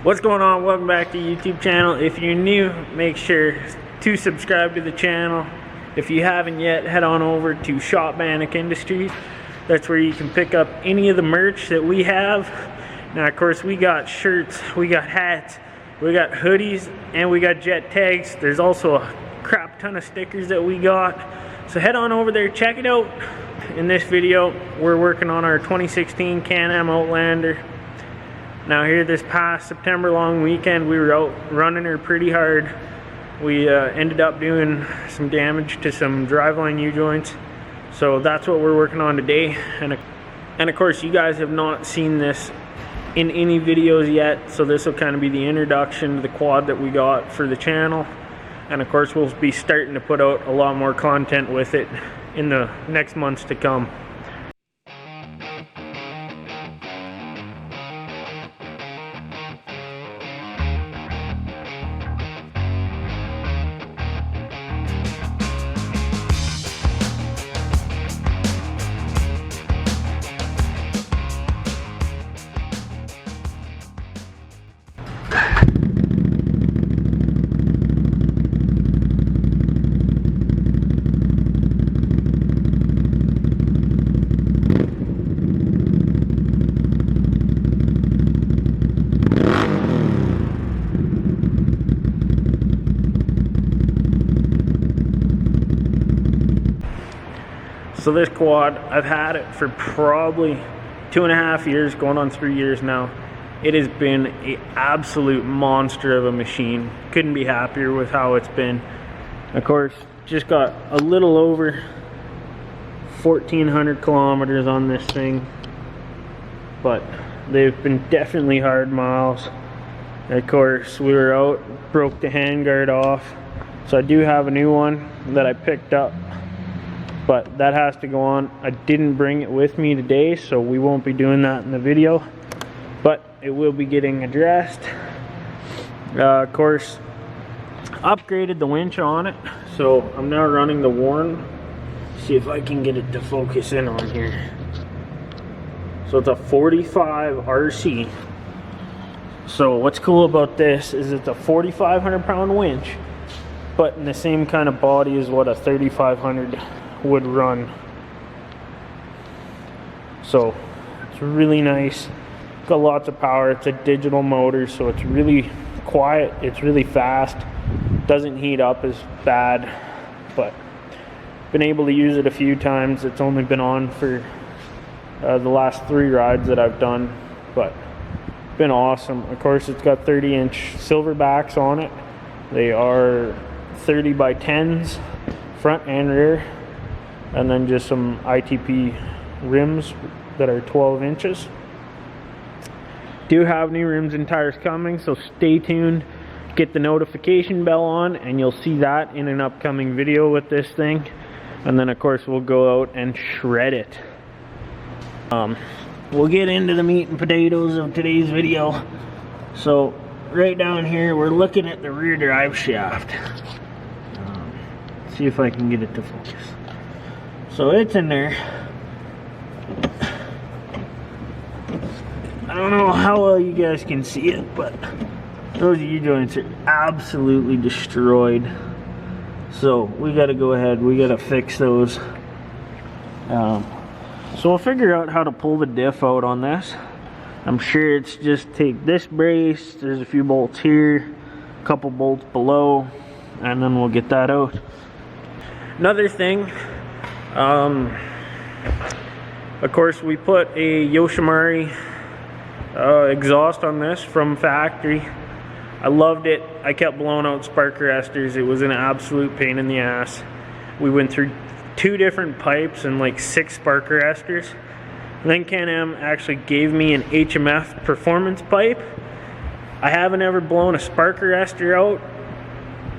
What's going on? Welcome back to the YouTube channel. If you're new, make sure to subscribe to the channel. If you haven't yet, head on over to shop Banack Industries. That's where you can pick up any of the merch that we have. Now of course we got shirts, we got hats, we got hoodies, and we got jet tags. There's also a crap ton of stickers that we got. So head on over there, check it out. In this video, we're working on our 2016 Can-am Outlander. Now here this past September long weekend, we were out running her pretty hard. We ended up doing some damage to some driveline UJoints. So that's what we're working on today. And of course you guys have not seen this in any videos yet. So this will kind of be the introduction to the quad that we got for the channel. And of course we'll be starting to put out a lot more content with it in the next months to come. So this quad, I've had it for probably 2.5 years, going on 3 years now. It has been an absolute monster of a machine. Couldn't be happier with how it's been. Of course, just got a little over 1,400 kilometers on this thing, but they've been definitely hard miles. And of course, we were out, broke the handguard off, so I do have a new one that I picked up. But that has to go on. I didn't bring it with me today, so we won't be doing that in the video. But it will be getting addressed. Of course, upgraded the winch on it. So I'm now running the Warren. See if I can get it to focus in on here. So it's a 45 RC. So what's cool about this is it's a 4,500 pound winch, but in the same kind of body as what a 3,500 would run. So it's really nice, got lots of power. It's a digital motor, so it's really quiet, it's really fast, doesn't heat up as bad, but been able to use it a few times. It's only been on for the last 3 rides that I've done, but been awesome. Of course it's got 30-inch silver backs on it. They are 30 by 10s front and rear, and then just some ITP rims that are 12 inches. Do have new rims and tires coming, so stay tuned. Get the notification bell on and you'll see that in an upcoming video with this thing. And then of course we'll go out and shred it. We'll get into the meat and potatoes of today's video. So right down here we're looking at the rear drive shaft. See if I can get it to focus. So it's in there. I don't know how well you guys can see it, but those U-joints are absolutely destroyed. So we gotta go ahead, we gotta fix those. So we'll figure out how to pull the diff out on this. I'm sure it's just take this brace, there's a few bolts here, a couple bolts below, and then we'll get that out. Another thing, of course we put a Yoshimari exhaust on this from factory. I loved it. I kept blowing out spark arresters. It was an absolute pain in the ass. We went through 2 different pipes and like 6 spark arresters. And then Can-am actually gave me an HMF performance pipe. I haven't ever blown a spark arrestor out,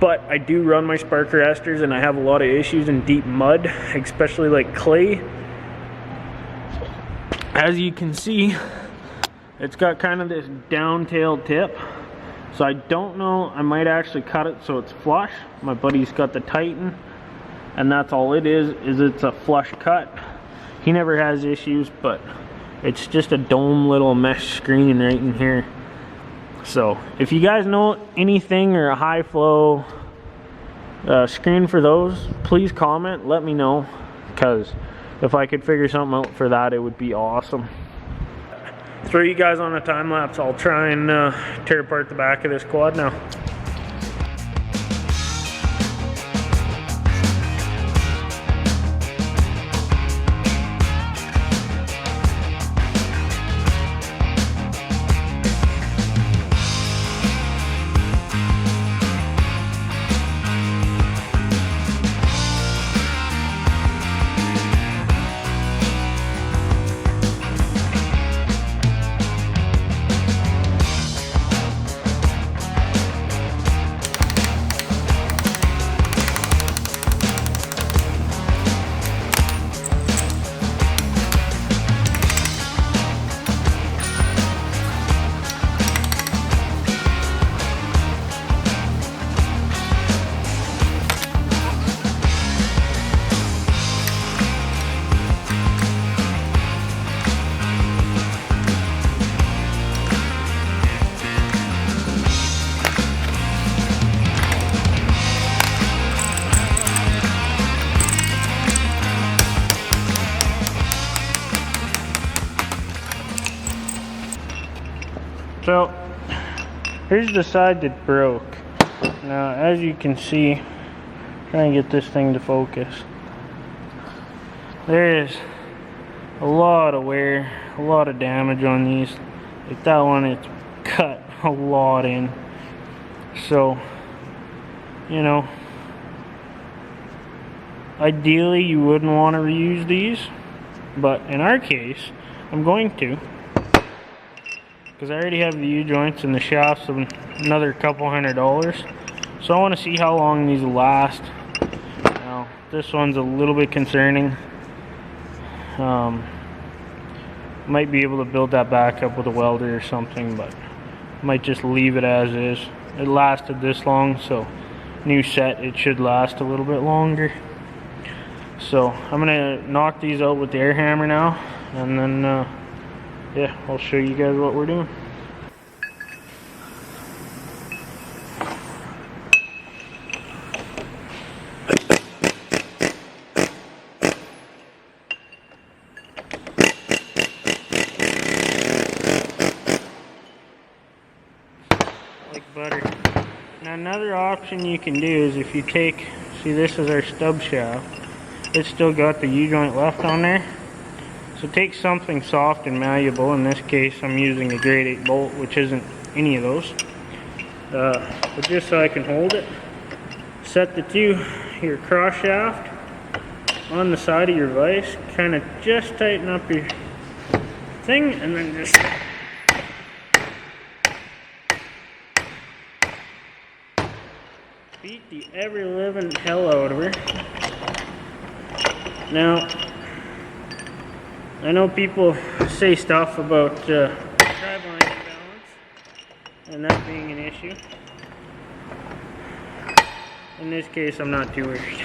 but I do run my spark arresters and I have a lot of issues in deep mud, especially like clay. As you can see, it's got kind of this down-tailed tip. So I don't know, I might actually cut it so it's flush. My buddy's got the Titan, and that's all it is it's a flush cut. He never has issues, but it's just a dome little mesh screen right in here. So if you guys know anything or a high flow screen for those, please comment, let me know, because if I could figure something out for that, it would be awesome. Throw you guys on a time lapse. I'll try and tear apart the back of this quad now. So here's the side that broke. Now as you can see, try and get this thing to focus. There is a lot of wear, a lot of damage on these. Like that one, it's cut a lot in. So, you know, ideally you wouldn't want to reuse these, but in our case, I'm going to. Because I already have the U-joints and the shafts of another couple $100. So I want to see how long these will last. Now, this one's a little bit concerning. Might be able to build that back up with a welder or something, but might just leave it as is. It lasted this long, so new set, it should last a little bit longer. So I'm gonna knock these out with the air hammer now, and then yeah, I'll show you guys what we're doing. Like butter. Now another option you can do is if you take, see this is our stub shaft, it's still got the U-joint left on there. So take something soft and malleable. In this case, I'm using a grade 8 bolt, which isn't any of those. But just so I can hold it, set the your cross shaft on the side of your vise. Kind of just tighten up your thing, and then just beat the ever living hell out of her. Now, I know people say stuff about driveline imbalance and that being an issue. In this case, I'm not too worried.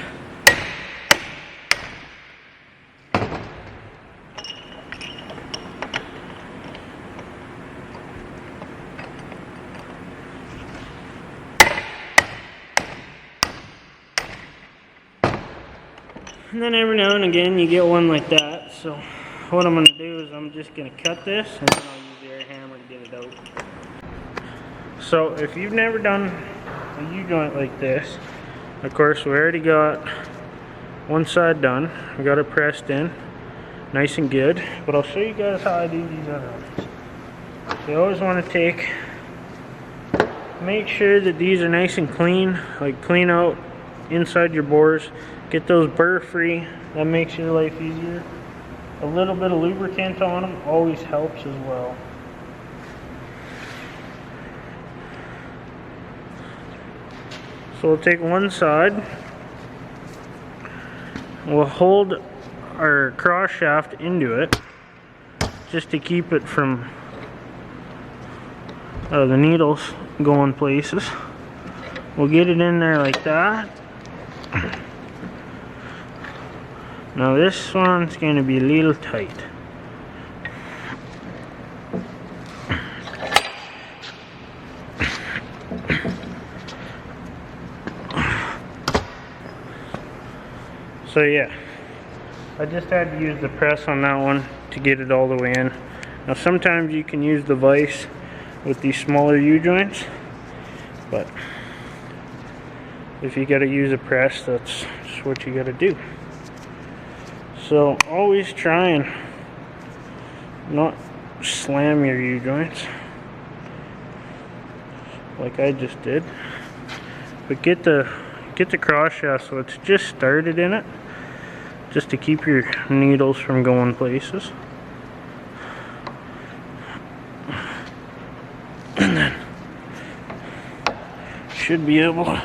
And then every now and again you get one like that, so what I'm going to do is I'm just going to cut this and then I'll use the air hammer to get it out. So if you've never done a U-joint like this, of course we already got one side done. We got it pressed in nice and good, but I'll show you guys how I do these other ones. So you always want to make sure that these are nice and clean, like clean out inside your bores, get those burr free. That makes your life easier. A little bit of lubricant on them always helps as well. So we'll take one side, we'll hold our cross shaft into it just to keep it from the needles going places. We'll get it in there like that. Now this one's going to be a little tight. So yeah, I just had to use the press on that one to get it all the way in. Now sometimes you can use the vise with these smaller U-joints, but if you gotta use a press, that's just what you gotta do. So always try and not slam your U-joints like I just did, but get the cross shaft so it's just started in it, just to keep your needles from going places. And then should be able to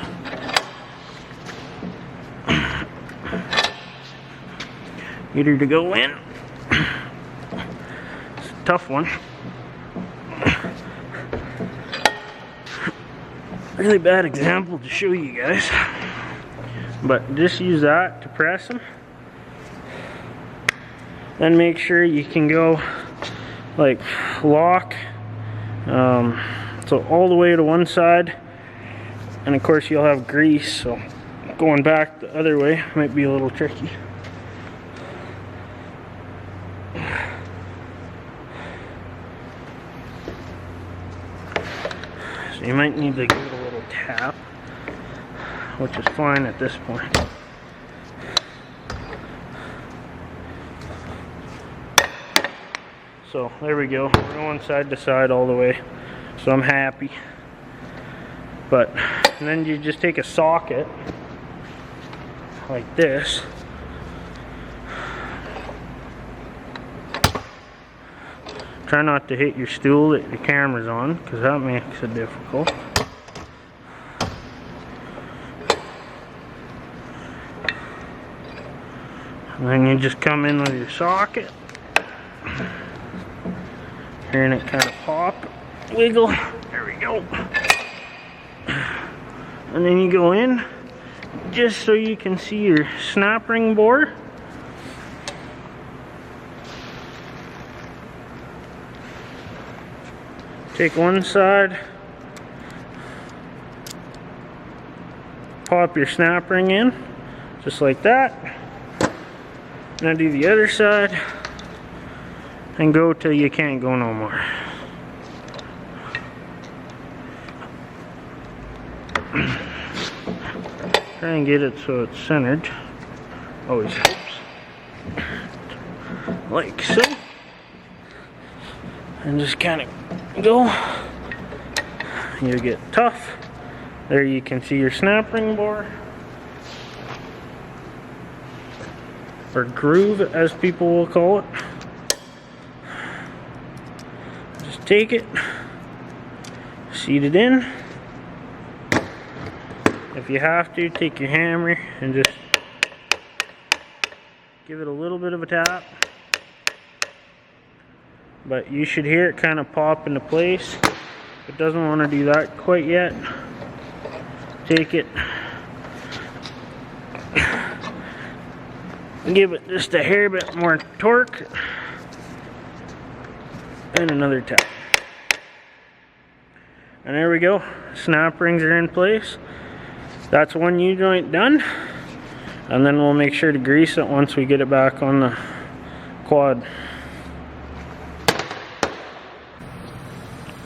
get her to go in. It's a tough one. Really bad example to show you guys, but just use that to press them. Then make sure you can go like lock, so all the way to one side, and of course you'll have grease, so going back the other way might be a little tricky. So you might need to give it a little tap, which is fine at this point. So there we go, we're going side to side all the way, so I'm happy. But and then you just take a socket like this, try not to hit your stool that the camera's on, because that makes it difficult. And then you just come in with your socket, hearing it kind of pop, wiggle, there we go. And then you go in, just so you can see your snap ring bore. Take one side, pop your snap ring in, just like that. Now do the other side, and go till you can't go no more. Try and get it so it's centered. Always helps. Like so. And just kind of go. You get tough. There you can see your snap ring bore, or groove as people will call it. Just take it, seat it in. If you have to, take your hammer and just give it a little bit of a tap. But you should hear it kind of pop into place. It doesn't want to do that quite yet. Take it, give it just a hair bit more torque, and another tap. And there we go. Snap rings are in place. That's one U-joint done, and then we'll make sure to grease it once we get it back on the quad.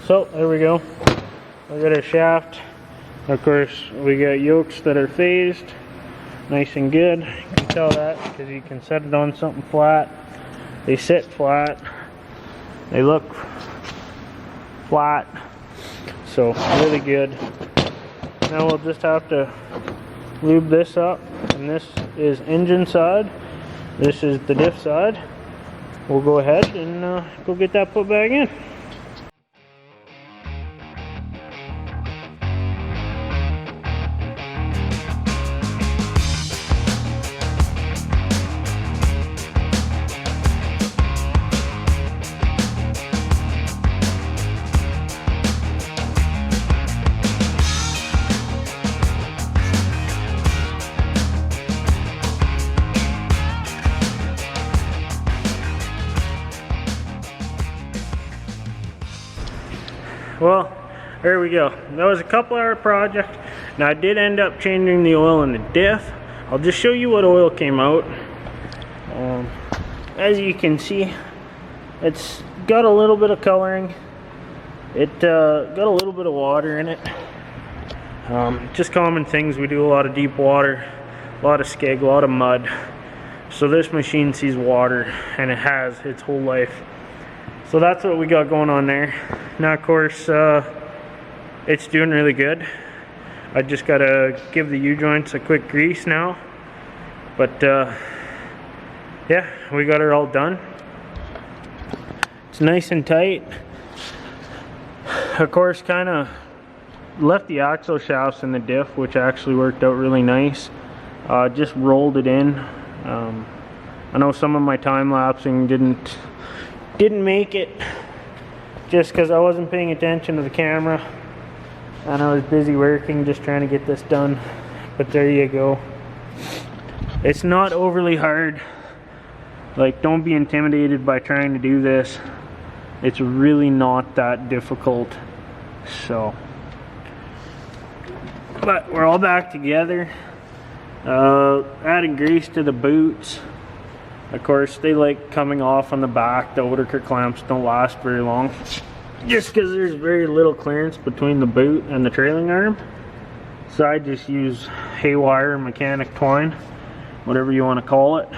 So there we go. We got a shaft. Of course, we got yokes that are phased, nice and good. You can tell that because you can set it on something flat. They sit flat. They look flat. So really good. Now we'll just have to lube this up, and this is engine side, this is the diff side. We'll go ahead and go get that put back in. Well, there we go. That was a couple hour project. Now I did end up changing the oil in the diff, I'll just show you what oil came out. As you can see, it's got a little bit of coloring. It got a little bit of water in it. Just common things. We do a lot of deep water, a lot of skeg, a lot of mud. So this machine sees water, and it has its whole life. So that's what we got going on there. Now of course it's doing really good. I just gotta give the U-joints a quick grease now. But yeah, we got her all done. It's nice and tight. Of course, kind of left the axle shafts in the diff, which actually worked out really nice. Just rolled it in. I know some of my time lapsing didn't make it, just because I wasn't paying attention to the camera and I was busy working, just trying to get this done. But there you go. It's not overly hard. Like, don't be intimidated by trying to do this. It's really not that difficult. So, but we're all back together. Adding grease to the boots. Of course, they like coming off on the back. The Oderker clamps don't last very long, just because there's very little clearance between the boot and the trailing arm. So I just use haywire, mechanic twine, whatever you want to call it.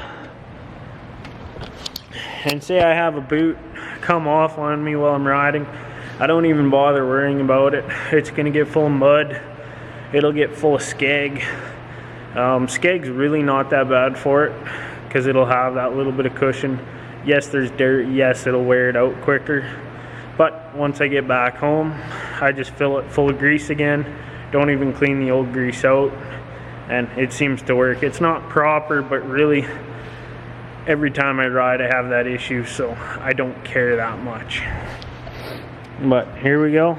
And say I have a boot come off on me while I'm riding, I don't even bother worrying about it. It's gonna get full of mud. It'll get full of skeg. Skeg's really not that bad for it, because it'll have that little bit of cushion. Yes, there's dirt. Yes, it'll wear it out quicker. But once I get back home, I just fill it full of grease again. Don't even clean the old grease out, and it seems to work. It's not proper, but really every time I ride I have that issue, so I don't care that much. But here we go.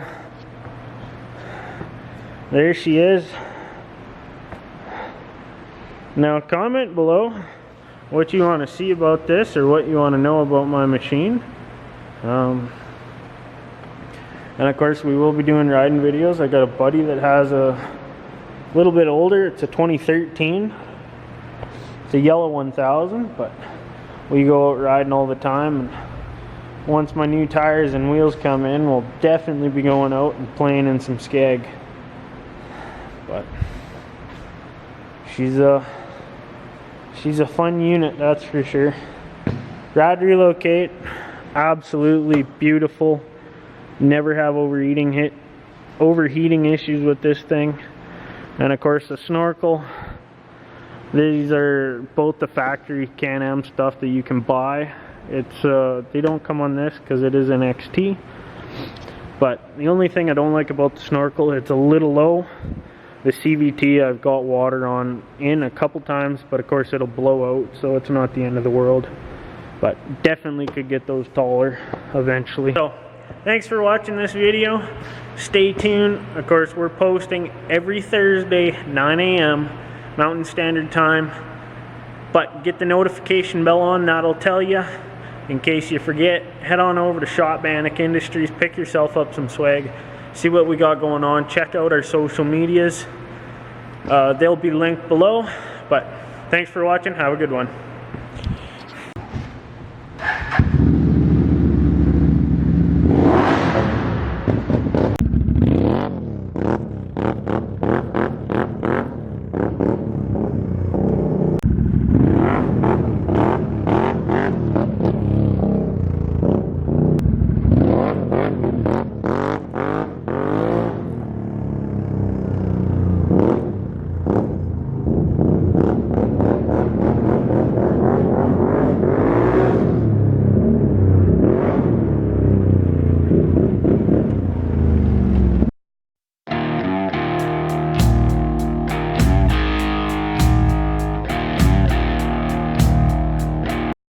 There she is. Now comment below what you want to see about this, or what you want to know about my machine. And of course we will be doing riding videos. I got a buddy that has a little bit older. It's a 2013. It's a yellow 1000, but we go out riding all the time, and once my new tires and wheels come in, we'll definitely be going out and playing in some skeg. But she's a fun unit, that's for sure. Rad relocate, absolutely beautiful. Never have overheating issues with this thing. And of course the snorkel. These are both the factory Can-Am stuff that you can buy. It's they don't come on this because it is an XT. But the only thing I don't like about the snorkel, it's a little low. The CVT I've got water on in a couple times, but of course it'll blow out, so it's not the end of the world. But definitely could get those taller eventually. So thanks for watching this video. Stay tuned. Of course, we're posting every Thursday 9 a.m. Mountain Standard Time. But get the notification bell on, that'll tell you. In case you forget, head on over to Banack Industries, pick yourself up some swag. See what we got going on. Check out our social medias. They'll be linked below. But thanks for watching. Have a good one.